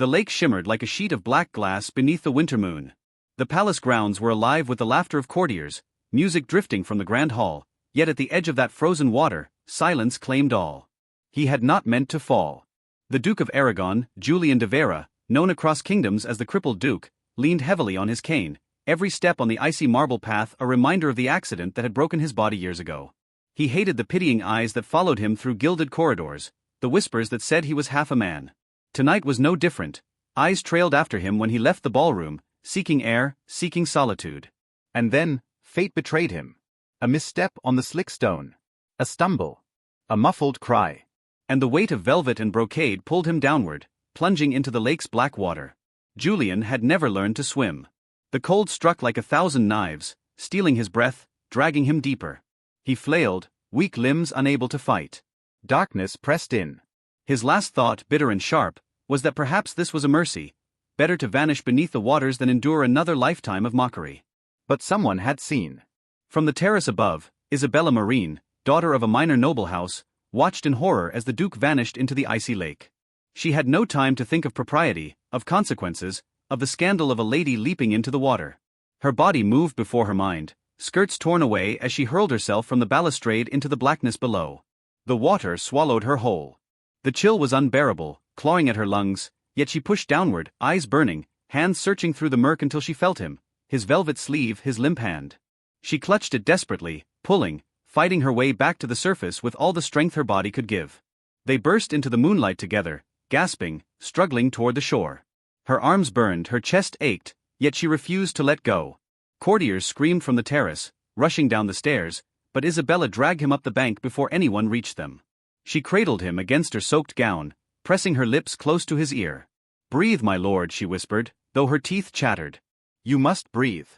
The lake shimmered like a sheet of black glass beneath the winter moon. The palace grounds were alive with the laughter of courtiers, music drifting from the grand hall, yet at the edge of that frozen water, silence claimed all. He had not meant to fall. The Duke of Aragon, Julian de Vera, known across kingdoms as the crippled Duke, leaned heavily on his cane, every step on the icy marble path a reminder of the accident that had broken his body years ago. He hated the pitying eyes that followed him through gilded corridors, the whispers that said he was half a man. Tonight was no different. Eyes trailed after him when he left the ballroom, seeking air, seeking solitude. And then, fate betrayed him. A misstep on the slick stone. A stumble. A muffled cry. And the weight of velvet and brocade pulled him downward, plunging into the lake's black water. Julian had never learned to swim. The cold struck like 1,000 knives, stealing his breath, dragging him deeper. He flailed, weak limbs unable to fight. Darkness pressed in. His last thought, bitter and sharp, was that perhaps this was a mercy, better to vanish beneath the waters than endure another lifetime of mockery. But someone had seen. From the terrace above, Isabella Marine, daughter of a minor noble house, watched in horror as the Duke vanished into the icy lake. She had no time to think of propriety, of consequences, of the scandal of a lady leaping into the water. Her body moved before her mind, skirts torn away as she hurled herself from the balustrade into the blackness below. The water swallowed her whole. The chill was unbearable, clawing at her lungs, yet she pushed downward, eyes burning, hands searching through the murk until she felt him, his velvet sleeve, his limp hand. She clutched it desperately, pulling, fighting her way back to the surface with all the strength her body could give. They burst into the moonlight together, gasping, struggling toward the shore. Her arms burned, her chest ached, yet she refused to let go. Courtiers screamed from the terrace, rushing down the stairs, but Isabella dragged him up the bank before anyone reached them. She cradled him against her soaked gown, pressing her lips close to his ear. "Breathe, my lord," she whispered, though her teeth chattered. "You must breathe."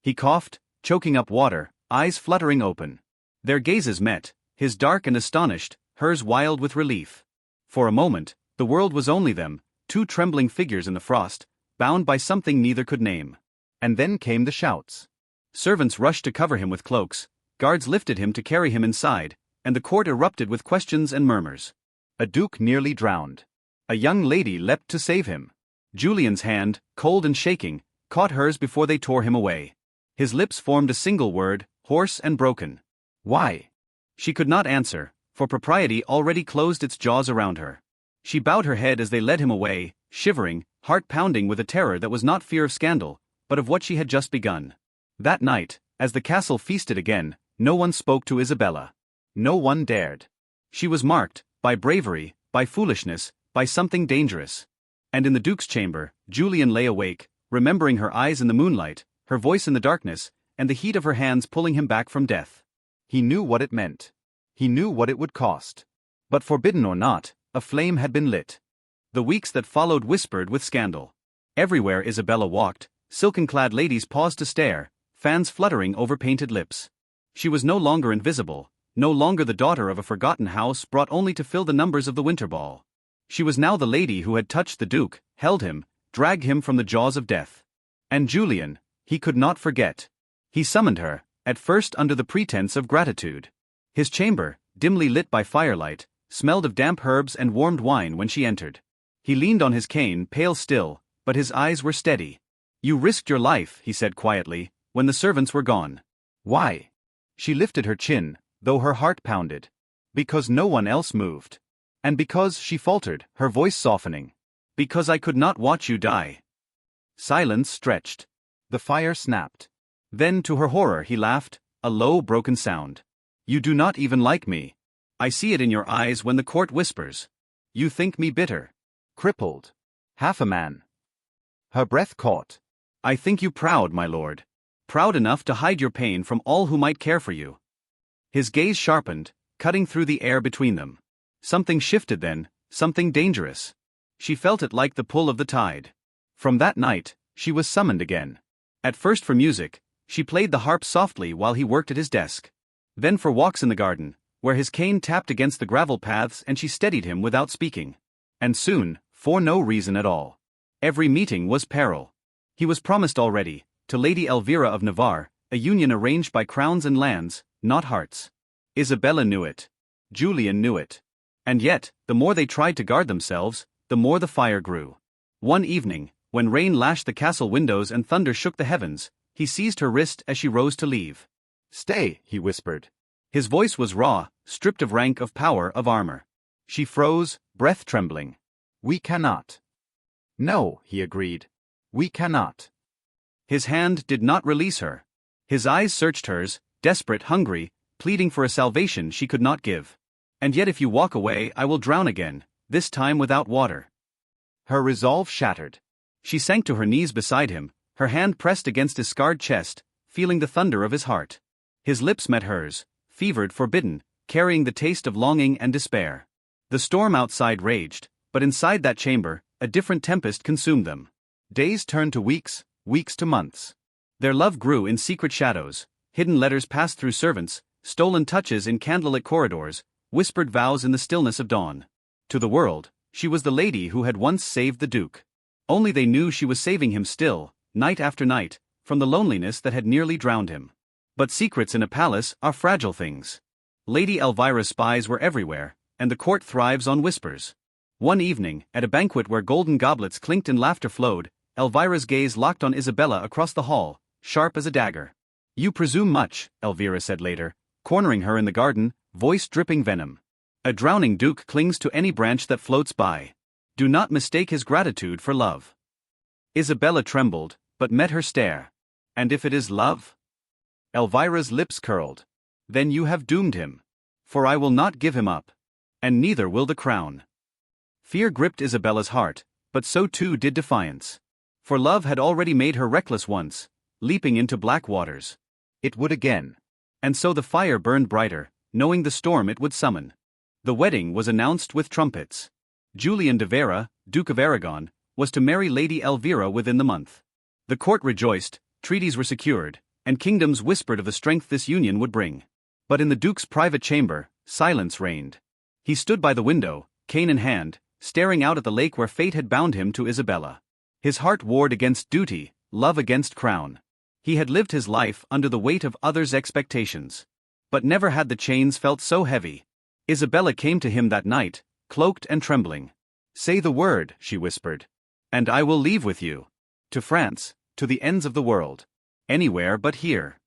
He coughed, choking up water, eyes fluttering open. Their gazes met, his dark and astonished, hers wild with relief. For a moment, the world was only them, two trembling figures in the frost, bound by something neither could name. And then came the shouts. Servants rushed to cover him with cloaks, guards lifted him to carry him inside, and the court erupted with questions and murmurs. A duke nearly drowned. A young lady leapt to save him. Julian's hand, cold and shaking, caught hers before they tore him away. His lips formed a single word, hoarse and broken. "Why?" She could not answer, for propriety already closed its jaws around her. She bowed her head as they led him away, shivering, heart pounding with a terror that was not fear of scandal, but of what she had just begun. That night, as the castle feasted again, no one spoke to Isabella. No one dared. She was marked, by bravery, by foolishness, by something dangerous. And in the Duke's chamber, Julian lay awake, remembering her eyes in the moonlight, her voice in the darkness, and the heat of her hands pulling him back from death. He knew what it meant. He knew what it would cost. But forbidden or not, a flame had been lit. The weeks that followed whispered with scandal. Everywhere Isabella walked, silken-clad ladies paused to stare, fans fluttering over painted lips. She was no longer invisible, no longer the daughter of a forgotten house brought only to fill the numbers of the winter ball. She was now the lady who had touched the Duke, held him, dragged him from the jaws of death. And Julian, he could not forget. He summoned her, at first under the pretense of gratitude. His chamber, dimly lit by firelight, smelled of damp herbs and warmed wine when she entered. He leaned on his cane, pale still, but his eyes were steady. "You risked your life," he said quietly, when the servants were gone. "Why?" She lifted her chin, though her heart pounded. "Because no one else moved. And because," she faltered, her voice softening, "because I could not watch you die." Silence stretched. The fire snapped. Then to her horror he laughed, a low broken sound. "You do not even like me. I see it in your eyes when the court whispers. You think me bitter. Crippled. Half a man." Her breath caught. "I think you proud, my lord. Proud enough to hide your pain from all who might care for you." His gaze sharpened, cutting through the air between them. Something shifted then, something dangerous. She felt it like the pull of the tide. From that night, she was summoned again. At first for music, she played the harp softly while he worked at his desk. Then for walks in the garden, where his cane tapped against the gravel paths and she steadied him without speaking. And soon, for no reason at all. Every meeting was peril. He was promised already, to Lady Elvira of Navarre, a union arranged by crowns and lands, not hearts. Isabella knew it. Julian knew it. And yet, the more they tried to guard themselves, the more the fire grew. One evening, when rain lashed the castle windows and thunder shook the heavens, he seized her wrist as she rose to leave. "Stay," he whispered. His voice was raw, stripped of rank, of power, of armor. She froze, breath trembling. "We cannot." "No," he agreed. "We cannot." His hand did not release her. His eyes searched hers, desperate, hungry, pleading for a salvation she could not give. "And yet if you walk away I will drown again, this time without water." Her resolve shattered. She sank to her knees beside him, her hand pressed against his scarred chest, feeling the thunder of his heart. His lips met hers, fevered, forbidden, carrying the taste of longing and despair. The storm outside raged, but inside that chamber, a different tempest consumed them. Days turned to weeks, weeks to months. Their love grew in secret shadows, hidden letters passed through servants, stolen touches in candlelit corridors, whispered vows in the stillness of dawn. To the world, she was the lady who had once saved the Duke. Only they knew she was saving him still, night after night, from the loneliness that had nearly drowned him. But secrets in a palace are fragile things. Lady Elvira's spies were everywhere, and the court thrives on whispers. One evening, at a banquet where golden goblets clinked and laughter flowed, Elvira's gaze locked on Isabella across the hall, sharp as a dagger. "You presume much," Elvira said later, cornering her in the garden, voice dripping venom. "A drowning duke clings to any branch that floats by. Do not mistake his gratitude for love." Isabella trembled, but met her stare. "And if it is love?" Elvira's lips curled. "Then you have doomed him. For I will not give him up. And neither will the crown." Fear gripped Isabella's heart, but so too did defiance. For love had already made her reckless once, leaping into black waters. It would again. And so the fire burned brighter, knowing the storm it would summon. The wedding was announced with trumpets. Julian de Vera, Duke of Aragon, was to marry Lady Elvira within the month. The court rejoiced, treaties were secured, and kingdoms whispered of the strength this union would bring. But in the Duke's private chamber, silence reigned. He stood by the window, cane in hand, staring out at the lake where fate had bound him to Isabella. His heart warred against duty, love against crown. He had lived his life under the weight of others' expectations. But never had the chains felt so heavy. Isabella came to him that night, cloaked and trembling. "Say the word," she whispered. "And I will leave with you. To France, to the ends of the world. Anywhere but here."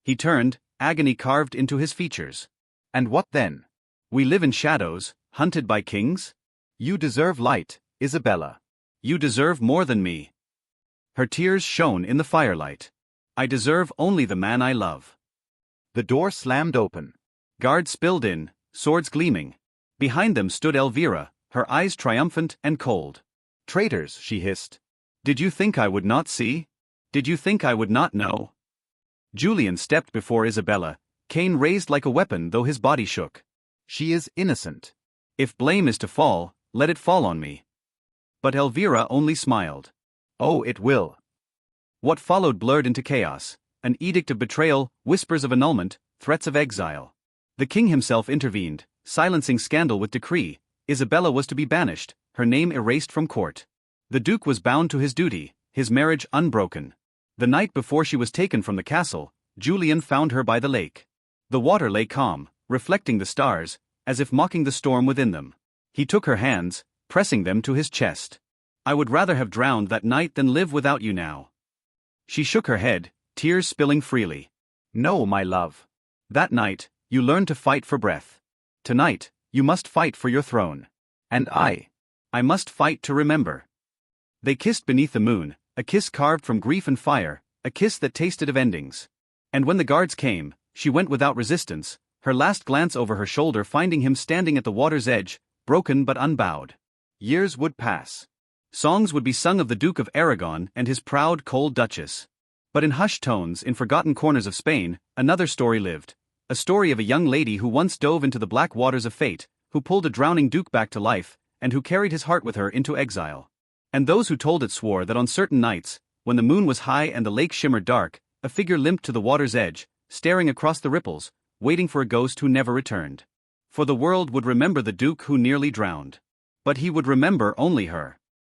He turned, agony carved into his features. "And what then? We live in shadows, hunted by kings?" "You deserve light, Isabella. You deserve more than me." Her tears shone in the firelight. "I deserve only the man I love." The door slammed open. Guards spilled in, swords gleaming. Behind them stood Elvira, her eyes triumphant and cold. "Traitors," she hissed. "Did you think I would not see? Did you think I would not know?" Julian stepped before Isabella, cane raised like a weapon though his body shook. "She is innocent. If blame is to fall, let it fall on me." But Elvira only smiled. "Oh, it will." What followed blurred into chaos, an edict of betrayal, whispers of annulment, threats of exile. The king himself intervened, silencing scandal with decree. Isabella was to be banished, her name erased from court. The Duke was bound to his duty, his marriage unbroken. The night before she was taken from the castle, Julian found her by the lake. The water lay calm, reflecting the stars, as if mocking the storm within them. He took her hands, pressing them to his chest. "I would rather have drowned that night than live without you now." She shook her head, tears spilling freely. "No, my love. That night, you learned to fight for breath. Tonight, you must fight for your throne. And I must fight to remember." They kissed beneath the moon, a kiss carved from grief and fire, a kiss that tasted of endings. And when the guards came, she went without resistance, her last glance over her shoulder finding him standing at the water's edge, broken but unbowed. Years would pass. Songs would be sung of the Duke of Aragon and his proud, cold Duchess. But in hushed tones, in forgotten corners of Spain, another story lived. A story of a young lady who once dove into the black waters of fate, who pulled a drowning duke back to life, and who carried his heart with her into exile. And those who told it swore that on certain nights, when the moon was high and the lake shimmered dark, a figure limped to the water's edge, staring across the ripples, waiting for a ghost who never returned. For the world would remember the duke who nearly drowned. But he would remember only her.